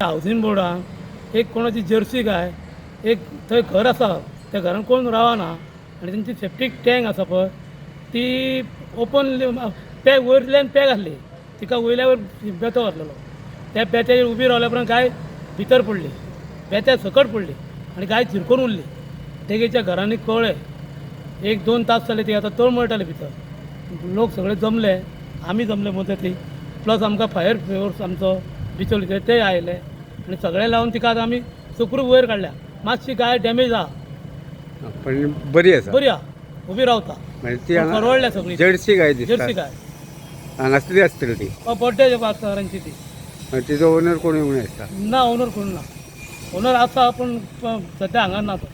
housing बोर्डान एक कोणाची Jersey गाय एक थंय घर आसा त्या घरान कोण रावना आनी तेंची सेप्टीक टँक आसा पळय ती ओपन पॅक वयल्यान पॅक आसली तिका वयल्या वयर बेतो घातलेलो त्या बेत्याचेर उबी रावल्या उपरांत गाय भितर पडली बेत्या सकट पडली आनी गाय झिरकोन उरली तेगेच्या घरांनी कळ्ळें 1-2 तास जाले ती आतां तळमळटाली भितर लोक सगळे जमले आमी जमले मदती प्लस आमकां फायर फोर्स आमचो बिचोलीचे ते आयले आनी सगळे लावन तिका आतां आमी सुखरूप वयर काडल्या मातशी गाय डॅमेज आहा पण बरी आसा बरी आहा उबी रावता म्हणजे ती हांगा परवडल्या सगळी जर्सी गाय दिसता जर्सी गाय हांगासली आसतली ती बड्डेच्या पार्टनरांची ती तिचो ओनर कोणी म्हणून आसता ना ओनर कोण ना ओनर आसा पूण सद्या हांगा ना तो